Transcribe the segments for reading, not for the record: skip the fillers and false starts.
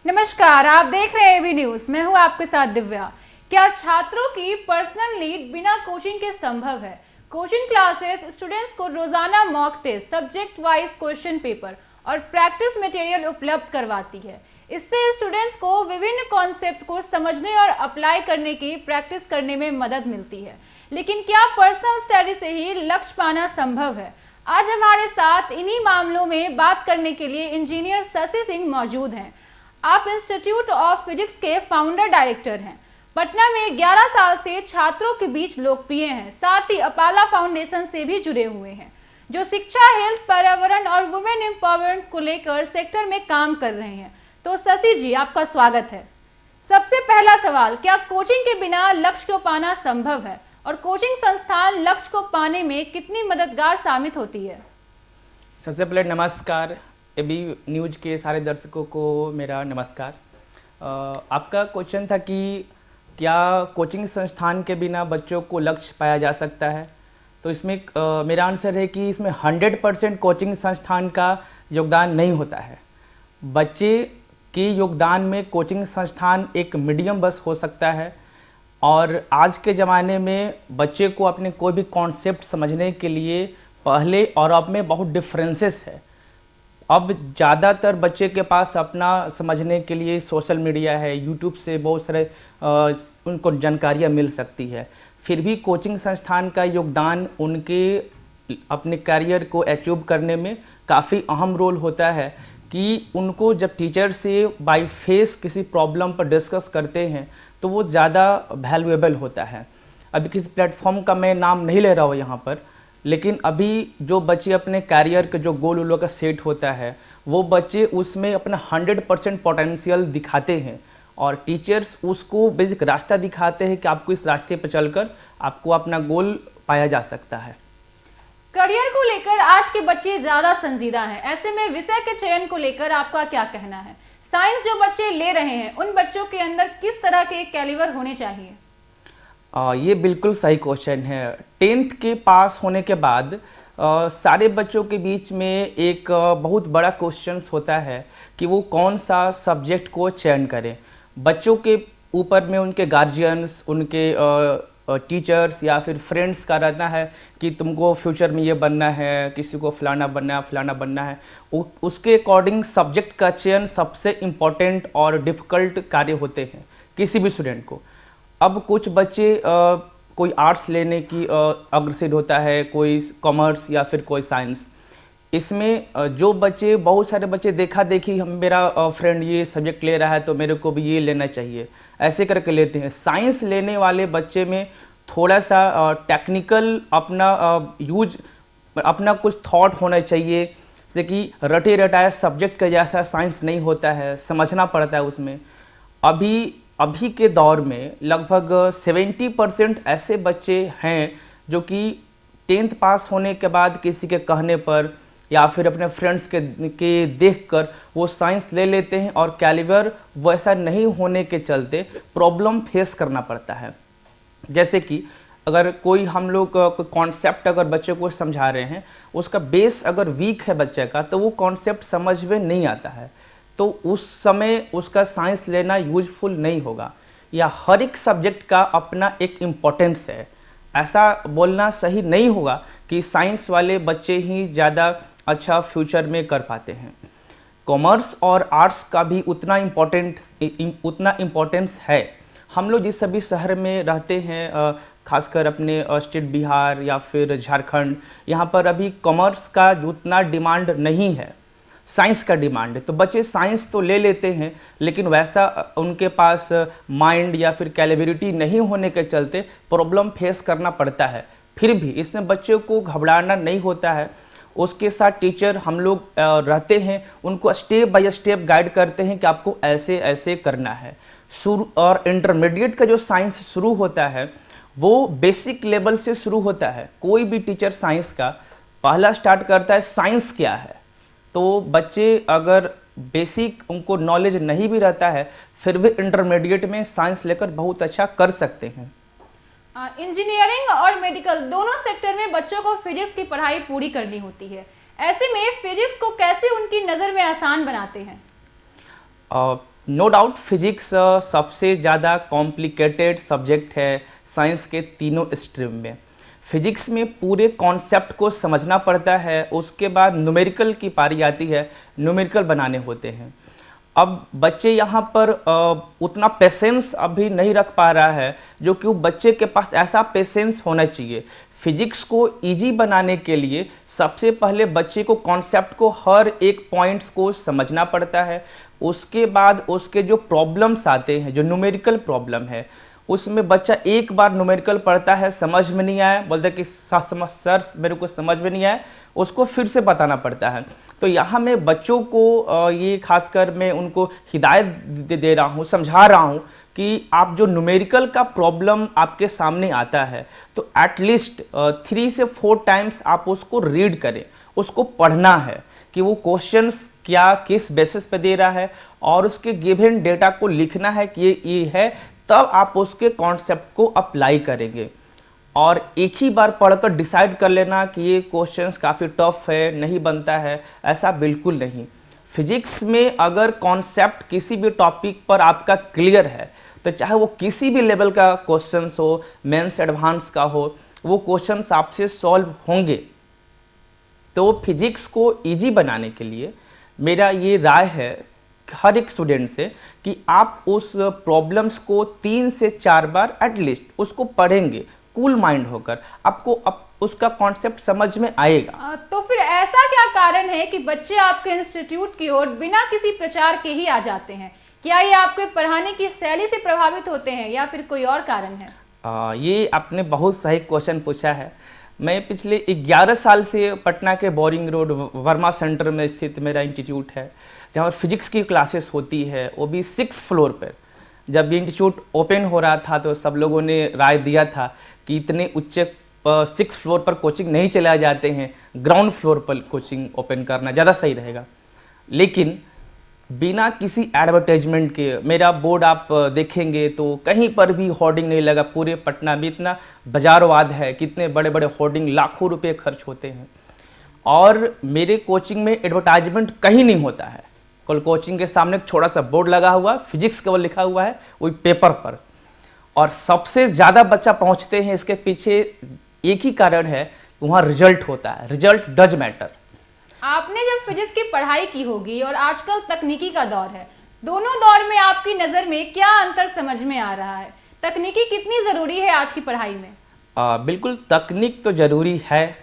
नमस्कार, आप देख रहे हैं एबी न्यूज। मैं हूं आपके साथ दिव्या। क्या छात्रों की पर्सनल नीड बिना कोचिंग के संभव है? कोचिंग क्लासेस स्टूडेंट्स को रोजाना mock test, subject wise question paper और प्रैक्टिस मटेरियल उपलब्ध करवाती है। इससे स्टूडेंट्स को विभिन्न कॉन्सेप्ट को समझने और अप्लाई करने की प्रैक्टिस करने में मदद मिलती है। लेकिन क्या पर्सनल स्टडी से ही लक्ष्य पाना संभव है? आज हमारे साथ इन्हीं मामलों में बात करने के लिए इंजीनियर शशि सिंह मौजूद हैं। आप इंस्टीट्यूट ऑफ फिजिक्स के फाउंडर डायरेक्टर हैं। पटना में 11 साल से छात्रों के बीच लोकप्रिय हैं। साथ ही अपाला फाउंडेशन से भी जुड़े हुए हैं, जो शिक्षा, हेल्थ, पर्यावरण और वुमेन एम्पावरमेंट को लेकर सेक्टर में काम कर रहे हैं। तो शशि जी, आपका स्वागत है। सबसे पहला सवाल, क्या कोचिंग के बिना लक्ष्य को पाना संभव है और कोचिंग संस्थान लक्ष्य को पाने में कितनी मददगार साबित होती है? सबसे पहले नमस्कार, एबी न्यूज के सारे दर्शकों को मेरा नमस्कार। आपका क्वेश्चन था कि क्या कोचिंग संस्थान के बिना बच्चों को लक्ष्य पाया जा सकता है। तो इसमें मेरा आंसर है कि इसमें 100% कोचिंग संस्थान का योगदान नहीं होता है। बच्चे के योगदान में कोचिंग संस्थान एक मीडियम बस हो सकता है। और आज के ज़माने में बच्चे को अपने कोई भी कॉन्सेप्ट समझने के लिए पहले और अब में बहुत डिफरेंसेस है। अब ज़्यादातर बच्चे के पास अपना समझने के लिए सोशल मीडिया है, यूट्यूब से बहुत सारे उनको जानकारियाँ मिल सकती है। फिर भी कोचिंग संस्थान का योगदान उनके अपने करियर को अचीव करने में काफ़ी अहम रोल होता है कि उनको जब टीचर से बाय फेस किसी प्रॉब्लम पर डिस्कस करते हैं तो वो ज़्यादा वैल्यूएबल होता है। अभी किसी प्लेटफॉर्म का मैं नाम नहीं ले रहा हूँ यहाँ पर, लेकिन अभी जो बच्चे अपने कैरियर के जो गोल उन लोगों का सेट होता है, वो बच्चे उसमें अपना 100% पोटेंशियल दिखाते हैं और टीचर्स उसको बेसिक रास्ता दिखाते हैं कि आपको इस रास्ते पर चलकर आपको अपना गोल पाया जा सकता है। करियर को लेकर आज के बच्चे ज्यादा संजीदा हैं। ऐसे में विषय के चयन को लेकर आपका क्या कहना है? साइंस जो बच्चे ले रहे हैं, उन बच्चों के अंदर किस तरह के कैलिबर होने चाहिए? ये बिल्कुल सही क्वेश्चन है। 10th के पास होने के बाद सारे बच्चों के बीच में एक बहुत बड़ा क्वेश्चन होता है कि वो कौन सा सब्जेक्ट को चयन करें। बच्चों के ऊपर में उनके गार्जियंस, उनके टीचर्स या फिर फ्रेंड्स का रहना है कि तुमको फ्यूचर में ये बनना है, किसी को फलाना बनना है, फलाना बनना है। उसके अकॉर्डिंग सब्जेक्ट का चयन सबसे इम्पॉर्टेंट और डिफ़िकल्ट कार्य होते हैं किसी भी स्टूडेंट को। अब कुछ बच्चे कोई आर्ट्स लेने की अग्रसर होता है, कोई कॉमर्स या फिर कोई साइंस। इसमें जो बच्चे, बहुत सारे बच्चे देखा देखी, हम मेरा फ्रेंड ये सब्जेक्ट ले रहा है तो मेरे को भी ये लेना चाहिए, ऐसे करके लेते हैं। साइंस लेने वाले बच्चे में थोड़ा सा टेक्निकल अपना अपना कुछ थॉट होना चाहिए, जैसे कि रटे रटाया सब्जेक्ट का जैसा साइंस नहीं होता है, समझना पड़ता है उसमें। अभी के दौर में लगभग 70% ऐसे बच्चे हैं जो कि 10th पास होने के बाद किसी के कहने पर या फिर अपने फ्रेंड्स के देखकर वो साइंस ले लेते हैं और कैलिबर वैसा नहीं होने के चलते प्रॉब्लम फेस करना पड़ता है। जैसे कि अगर कोई हम लोग कोई कॉन्सेप्ट अगर बच्चे को समझा रहे हैं, उसका बेस अगर वीक है बच्चे का, तो वो कॉन्सेप्ट समझ में नहीं आता है, तो उस समय उसका साइंस लेना यूजफुल नहीं होगा। या हर एक सब्जेक्ट का अपना एक इम्पोर्टेंस है। ऐसा बोलना सही नहीं होगा कि साइंस वाले बच्चे ही ज़्यादा अच्छा फ्यूचर में कर पाते हैं। कॉमर्स और आर्ट्स का भी उतना इम्पोर्टेंस है। हम लोग जिस सभी शहर में रहते हैं, खासकर अपने स्टेट बिहार या फिर झारखंड, यहाँ पर अभी कॉमर्स का उतना डिमांड नहीं है, साइंस का डिमांड है। तो बच्चे साइंस तो ले लेते हैं, लेकिन वैसा उनके पास माइंड या फिर कैलिब्रिटी नहीं होने के चलते प्रॉब्लम फेस करना पड़ता है। फिर भी इसमें बच्चों को घबराना नहीं होता है। उसके साथ टीचर हम लोग रहते हैं, उनको स्टेप बाय स्टेप गाइड करते हैं कि आपको ऐसे ऐसे करना है। शुरू और इंटरमीडिएट का जो साइंस शुरू होता है वो बेसिक लेवल से शुरू होता है। कोई भी टीचर साइंस का पहला स्टार्ट करता है साइंस क्या है। तो बच्चे अगर बेसिक उनको नॉलेज नहीं भी रहता है, फिर भी इंटरमीडिएट में साइंस लेकर बहुत अच्छा कर सकते हैं। इंजीनियरिंग और मेडिकल दोनों सेक्टर में बच्चों को फिजिक्स की पढ़ाई पूरी करनी होती है। ऐसे में फिजिक्स को कैसे उनकी नज़र में आसान बनाते हैं? नो डाउट फिजिक्स सबसे ज़्यादा कॉम्प्लिकेटेड सब्जेक्ट है साइंस के तीनों स्ट्रीम में। फिजिक्स में पूरे कॉन्सेप्ट को समझना पड़ता है, उसके बाद न्यूमेरिकल की पारी आती है, न्यूमेरिकल बनाने होते हैं। अब बच्चे यहाँ पर उतना पेशेंस अभी नहीं रख पा रहा है, जो कि बच्चे के पास ऐसा पेशेंस होना चाहिए। फिजिक्स को इजी बनाने के लिए सबसे पहले बच्चे को कॉन्सेप्ट को हर एक पॉइंट्स को समझना पड़ता है। उसके बाद उसके जो प्रॉब्लम्स आते हैं, जो न्यूमेरिकल प्रॉब्लम है, उसमें बच्चा एक बार न्यूमेरिकल पढ़ता है, समझ में नहीं आया, बोलता है कि सर मेरे को समझ में नहीं आया, उसको फिर से बताना पड़ता है। तो यहाँ मैं बच्चों को ये खासकर मैं उनको हिदायत दे रहा हूँ, समझा रहा हूँ कि आप जो न्यूमेरिकल का प्रॉब्लम आपके सामने आता है तो एटलीस्ट 3 से 4 टाइम्स आप उसको रीड करें, उसको पढ़ना है कि वो क्वेश्चंस क्या किस बेसिस पे दे रहा है, और उसके गिवन डेटा को लिखना है कि ये है, तब आप उसके कॉन्सेप्ट को अप्लाई करेंगे। और एक ही बार पढ़कर डिसाइड कर लेना कि ये क्वेश्चंस काफ़ी टफ है, नहीं बनता है, ऐसा बिल्कुल नहीं। फिजिक्स में अगर कॉन्सेप्ट किसी भी टॉपिक पर आपका क्लियर है तो चाहे वो किसी भी लेवल का क्वेश्चंस हो, मेंस एडवांस का हो, वो क्वेश्चंस आपसे सॉल्व होंगे। तो फिजिक्स को इजी बनाने के लिए मेरा ये राय है हर एक स्टूडेंट से कि आप उस प्रॉब्लम्स को 3 से 4 बार एटलीस्ट उसको पढ़ेंगे, कूल माइंड होकर आपको अब उसका कॉन्सेप्ट समझ में आएगा। तो फिर ऐसा क्या कारण है कि बच्चे आपके इंस्टीट्यूट की ओर बिना किसी प्रचार के ही आ जाते हैं? क्या ये आपके पढ़ाने की शैली से प्रभावित होते हैं या फिर कोई और कारण है? ये आपने बहुत सही क्वेश्चन पूछा है। मैं पिछले 11 साल से पटना के बोरिंग रोड वर्मा सेंटर में स्थित मेरा इंस्टीट्यूट है, जहाँ फिजिक्स की क्लासेस होती है, वो भी 6th फ्लोर पर। जब ये इंस्टीट्यूट ओपन हो रहा था तो सब लोगों ने राय दिया था कि इतने ऊंचे 6th फ्लोर पर कोचिंग नहीं चलाए जाते हैं, ग्राउंड फ्लोर पर कोचिंग ओपन करना ज़्यादा सही रहेगा। लेकिन बिना किसी एडवर्टाइजमेंट के मेरा बोर्ड आप देखेंगे तो कहीं पर भी होर्डिंग नहीं लगा। पूरे पटना में इतना बाजारवाद है, कितने बड़े बड़े होर्डिंग, लाखों रुपए खर्च होते हैं, और मेरे कोचिंग में एडवर्टाइजमेंट कहीं नहीं होता है। कल कोचिंग के सामने एक छोटा सा बोर्ड लगा हुआ, फिजिक्स केवल लिखा हुआ है वही पेपर पर, और सबसे ज़्यादा बच्चा पहुँचते हैं। इसके पीछे एक ही कारण है, वहाँ रिजल्ट होता है, रिजल्ट डज मैटर। आपने जब फिजिक्स की पढ़ाई की होगी और आजकल तकनीकी का दौर है, दोनों दौर में आपकी नज़र में क्या अंतर समझ में आ रहा है? तकनीकी कितनी ज़रूरी है आज की पढ़ाई में? बिल्कुल तकनीक तो ज़रूरी है,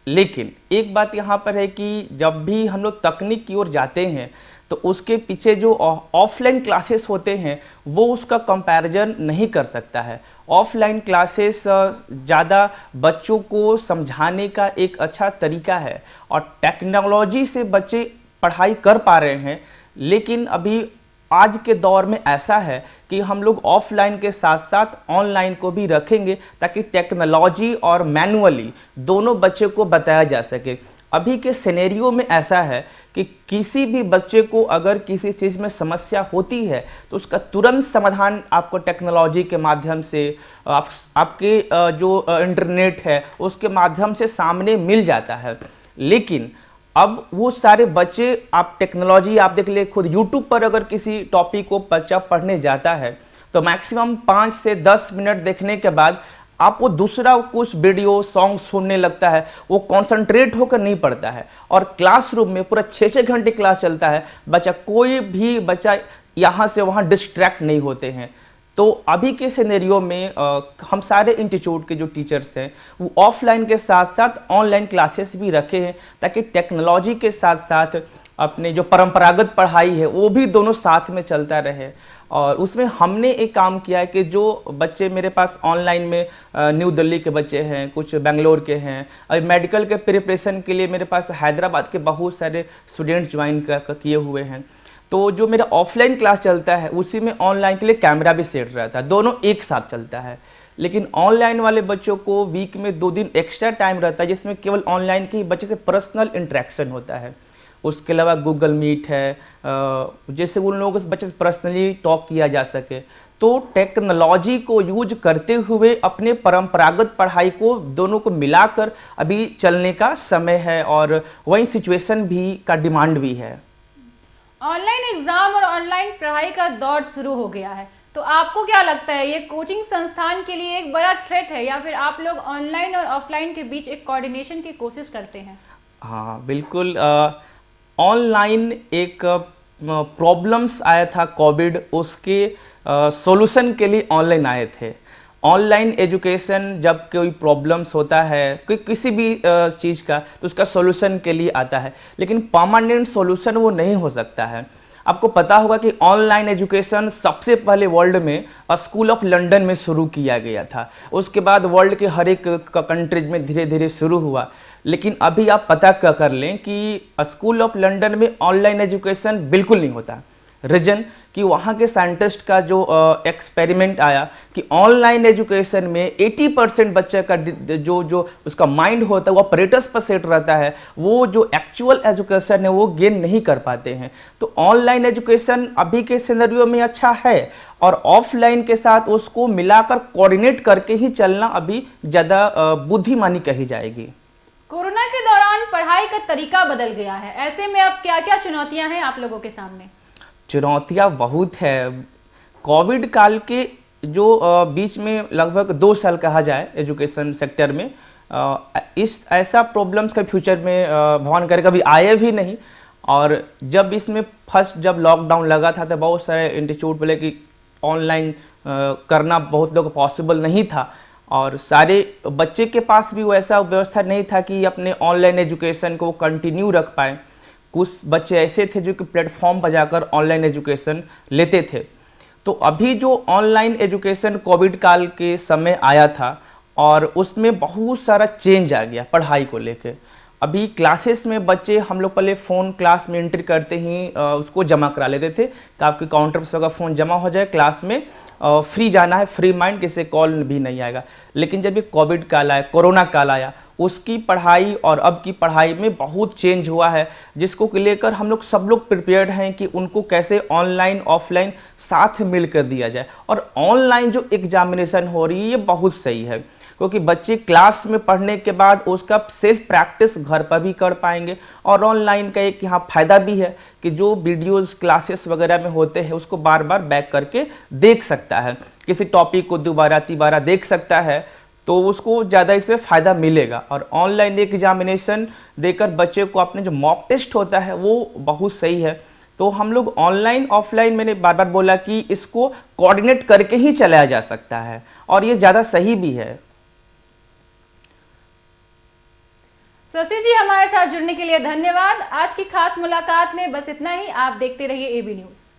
लेकिन एक बात यहाँ पर है कि जब भी हम लोग तकनीक की ओर जाते हैं तो उसके पीछे जो ऑफलाइन क्लासेस होते हैं वो उसका कंपैरिजन नहीं कर सकता है। ऑफलाइन क्लासेस ज़्यादा बच्चों को समझाने का एक अच्छा तरीका है, और टेक्नोलॉजी से बच्चे पढ़ाई कर पा रहे हैं। लेकिन अभी आज के दौर में ऐसा है कि हम लोग ऑफलाइन के साथ साथ ऑनलाइन को भी रखेंगे, ताकि टेक्नोलॉजी और मैनुअली दोनों बच्चे को बताया जा सके। अभी के सिनेरियो में ऐसा है कि किसी भी बच्चे को अगर किसी चीज़ में समस्या होती है तो उसका तुरंत समाधान आपको टेक्नोलॉजी के माध्यम से, आपके जो इंटरनेट है उसके माध्यम से सामने मिल जाता है। लेकिन अब वो सारे बच्चे, आप टेक्नोलॉजी आप देख ले खुद, यूट्यूब पर अगर किसी टॉपिक को बच्चा पढ़ने जाता है तो मैक्सिमम 5 से 10 मिनट देखने के बाद आप वो दूसरा कुछ वीडियो सॉन्ग सुनने लगता है, वो कंसंट्रेट होकर नहीं पढ़ता है। और क्लासरूम में पूरा 6-6 घंटे क्लास चलता है, बच्चा कोई भी बच्चा यहाँ से वहाँ डिस्ट्रैक्ट नहीं होते हैं। तो अभी के सिनेरियो में हम सारे इंस्टीट्यूट के जो टीचर्स हैं वो ऑफलाइन के साथ साथ ऑनलाइन क्लासेस भी रखे हैं, ताकि टेक्नोलॉजी के साथ साथ अपने जो परंपरागत पढ़ाई है वो भी दोनों साथ में चलता रहे। और उसमें हमने एक काम किया है कि जो बच्चे मेरे पास ऑनलाइन में न्यू दिल्ली के बच्चे हैं, कुछ बेंगलोर के हैं, और मेडिकल के प्रिपरेशन के लिए मेरे पास हैदराबाद के बहुत सारे स्टूडेंट्स ज्वाइन किए हुए हैं। तो जो मेरा ऑफलाइन क्लास चलता है उसी में ऑनलाइन के लिए कैमरा भी सेट रहता है, दोनों एक साथ चलता है। लेकिन ऑनलाइन वाले बच्चों को वीक में 2 दिन एक्स्ट्रा टाइम रहता है, जिसमें केवल ऑनलाइन के ही बच्चे से पर्सनल इंटरेक्शन होता है। उसके अलावा गूगल मीट है, जैसे उन लोगों से बच्चे से पर्सनली टॉक किया जा सके। तो टेक्नोलॉजी को यूज करते हुए अपने परंपरागत पढ़ाई को दोनों को मिलाकर अभी चलने का समय है, और वही सिचुएशन भी का डिमांड भी है। ऑनलाइन एग्जाम और ऑनलाइन पढ़ाई का दौर शुरू हो गया है, तो आपको क्या लगता है, ये कोचिंग संस्थान के लिए एक बड़ा थ्रेट है या फिर आप लोग ऑनलाइन और ऑफलाइन के बीच एक कोऑर्डिनेशन की कोशिश करते हैं? हाँ बिल्कुल। ऑनलाइन एक प्रॉब्लम्स आया था कोविड, उसके सॉल्यूशन के लिए ऑनलाइन आए थे। ऑनलाइन एजुकेशन जब कोई प्रॉब्लम्स होता है कोई किसी भी चीज़ का, तो उसका सॉल्यूशन के लिए आता है, लेकिन परमानेंट सॉल्यूशन वो नहीं हो सकता है। आपको पता होगा कि ऑनलाइन एजुकेशन सबसे पहले वर्ल्ड में स्कूल ऑफ लंदन में शुरू किया गया था। उसके बाद वर्ल्ड के हर एक कंट्रीज में धीरे धीरे शुरू हुआ। लेकिन अभी आप पता कर लें कि स्कूल ऑफ लंदन में ऑनलाइन एजुकेशन बिल्कुल नहीं होता। रीजन कि वहाँ के साइंटिस्ट का जो एक्सपेरिमेंट आया कि ऑनलाइन एजुकेशन में 80% बच्चे का जो उसका माइंड होता है वो ऑपरेटर्स पर सेट रहता है, वो जो एक्चुअल एजुकेशन है वो गेन नहीं कर पाते हैं। तो ऑनलाइन एजुकेशन अभी के सिनेरियो में अच्छा है, और ऑफलाइन के साथ उसको मिलाकर कोऑर्डिनेट करके ही चलना अभी ज़्यादा बुद्धिमानी कही जाएगी। कोरोना के दौरान पढ़ाई का तरीका बदल गया है, ऐसे में अब क्या क्या चुनौतियां हैं आप लोगों के सामने? चुनौतियाँ बहुत है। कोविड काल के जो बीच में लगभग 2 साल कहा जाए एजुकेशन सेक्टर में, इस ऐसा प्रॉब्लम्स का फ्यूचर में भगवान करे कभी आए भी नहीं। और जब इसमें फर्स्ट जब लॉकडाउन लगा था तो बहुत सारे इंस्टीट्यूट बोले कि ऑनलाइन करना बहुत लोग पॉसिबल नहीं था, और सारे बच्चे के पास भी वैसा व्यवस्था नहीं था कि अपने ऑनलाइन एजुकेशन को कंटिन्यू रख पाए। कुछ बच्चे ऐसे थे जो कि प्लेटफॉर्म पर जाकर ऑनलाइन एजुकेशन लेते थे। तो अभी जो ऑनलाइन एजुकेशन कोविड काल के समय आया था, और उसमें बहुत सारा चेंज आ गया पढ़ाई को लेके। अभी क्लासेस में बच्चे, हम लोग पहले फ़ोन क्लास में एंट्री करते ही उसको जमा करा लेते थे कि आपके काउंटर पर सबका फ़ोन जमा हो जाए, क्लास में फ्री जाना है, फ्री माइंड, किसी कॉल भी नहीं आएगा। लेकिन जब ये कोविड काल आया, कोरोना काल आया, उसकी पढ़ाई और अब की पढ़ाई में बहुत चेंज हुआ है, जिसको लेकर हम लोग सब लोग प्रिपेयर्ड हैं कि उनको कैसे ऑनलाइन ऑफलाइन साथ मिल कर दिया जाए। और ऑनलाइन जो एग्जामिनेशन हो रही है ये बहुत सही है, क्योंकि बच्चे क्लास में पढ़ने के बाद उसका सेल्फ प्रैक्टिस घर पर भी कर पाएंगे। और ऑनलाइन का एक यहाँ फ़ायदा भी है कि जो वीडियोस क्लासेस वगैरह में होते हैं उसको बार बार बैक करके देख सकता है, किसी टॉपिक को दोबारा तिबारा देख सकता है, तो उसको ज़्यादा इससे फ़ायदा मिलेगा। और ऑनलाइन एग्जामिनेशन देकर बच्चे को अपने जो मॉक टेस्ट होता है वो बहुत सही है। तो हम लोग ऑनलाइन ऑफलाइन, मैंने बार बार बोला कि इसको कोऑर्डिनेट करके ही चलाया जा सकता है, और ये ज़्यादा सही भी है। शशि जी, हमारे साथ जुड़ने के लिए धन्यवाद। आज की खास मुलाकात में बस इतना ही। आप देखते रहिए एबी न्यूज़।